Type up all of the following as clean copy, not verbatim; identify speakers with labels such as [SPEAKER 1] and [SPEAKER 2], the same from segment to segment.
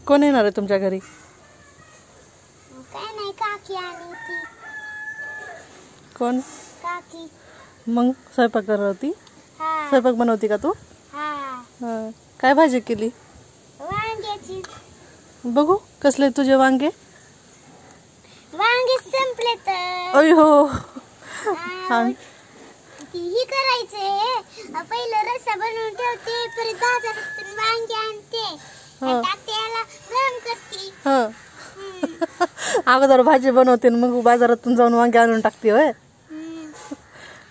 [SPEAKER 1] कोण येणार आहे तुमच्या घरी?
[SPEAKER 2] काय नाही, काकी आणि ती.
[SPEAKER 1] कोण?
[SPEAKER 2] काकी.
[SPEAKER 1] मग स्वयंपाक करत होती?
[SPEAKER 2] हा.
[SPEAKER 1] स्वयंपाक बनवती का तू?
[SPEAKER 2] हा.
[SPEAKER 1] काय भाजी केली?
[SPEAKER 2] वांग्याची.
[SPEAKER 1] बघू कसले तुझे वांगे?
[SPEAKER 2] वांगे संपले तर.
[SPEAKER 1] अयो.
[SPEAKER 2] ही करायचे, पहिलं रस्सा बनवून ठेवते, परत बाजारातून वांगे आणते, त्याला गरम करते.
[SPEAKER 1] अगोदर भाजी बनवते मग बाजारातून जाऊन वांगे आणून टाकते होय.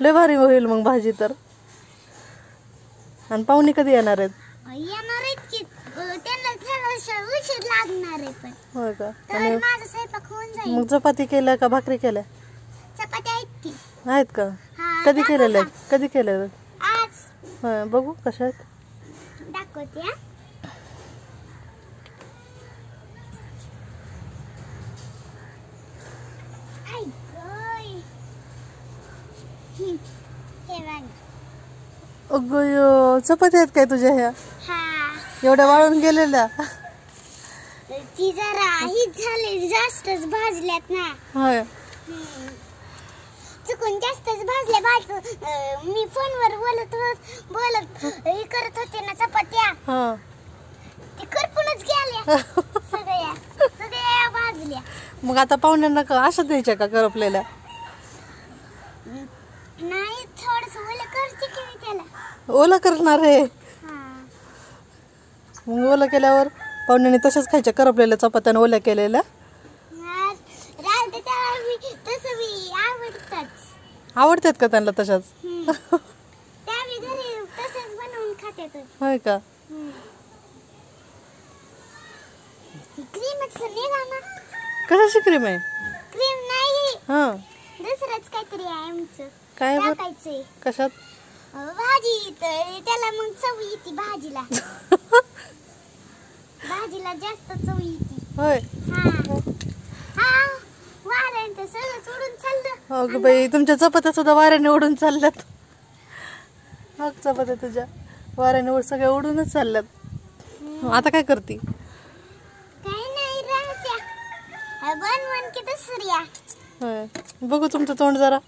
[SPEAKER 1] लय भारी होईल मग भाजी तर. आणि पाहुणे कधी येणार आहेत?
[SPEAKER 2] येणार आहेत की, त्यांना थोडासा उशीर लागणार आहे पण.
[SPEAKER 1] होय का?
[SPEAKER 2] तर माझा स्वयंपाक होऊन जाईल.
[SPEAKER 1] मग चपाती केल्या का भाकरी केल्या?
[SPEAKER 2] चपात्या आहेत की.
[SPEAKER 1] आहेत का? कधी केलेल्या आहेत? कधी केलेल्या?
[SPEAKER 2] आज.
[SPEAKER 1] होय, बघू कशा आहेत.
[SPEAKER 2] दाखवते हा.
[SPEAKER 1] अगं चपाती आहेत काय तुझ्या ह्या?
[SPEAKER 2] हा.
[SPEAKER 1] एवढ्या वाळून गेलेल्या?
[SPEAKER 2] ती जरा हीच झाली, जास्तच भाजल्यात ना.
[SPEAKER 1] होय.
[SPEAKER 2] चुकून जास्तच भाजल्या. मी फोनवर बोलत हे करत होते ना चपात्या. ते करपूनच गेल्या. सगळ्या भाजल्या.
[SPEAKER 1] मग आता पाहुण्यांना अशा द्यायच्या का करपलेल्या?
[SPEAKER 2] नाही, थोडस ओलं करते की मी त्याला.
[SPEAKER 1] ओलं करणार आहे? मग ओलं केल्यावर पाहुण्यांनी तशाच खायच्या करपलेल्या चपात्या ओल्या केलेल्या? आवडतात का त्यांना तशाच? होय का? कशाची क्रीम आहे?
[SPEAKER 2] क्रीम नाही,
[SPEAKER 1] हा,
[SPEAKER 2] दुसरंच काहीतरी आहे आमचं.
[SPEAKER 1] काय
[SPEAKER 2] टाकायचंय
[SPEAKER 1] कशात?
[SPEAKER 2] भाजी, त्याला मग चव येते भाजीला. भाजीला जास्त चव येते.
[SPEAKER 1] होय.
[SPEAKER 2] वाऱ्याने सगळं उडून चाललं.
[SPEAKER 1] अगं बाई, तुमच्या चपात्या सुद्धा वाऱ्याने उडून चालल्यात. चपात्या तुझ्या वाऱ्याने सगळ्या उडूनच चालल्यात. आता काय करती?
[SPEAKER 2] काय नाही, राहत्या बनवून की दुसऱ्या.
[SPEAKER 1] होय, बघू तुमचं तोंड जरा.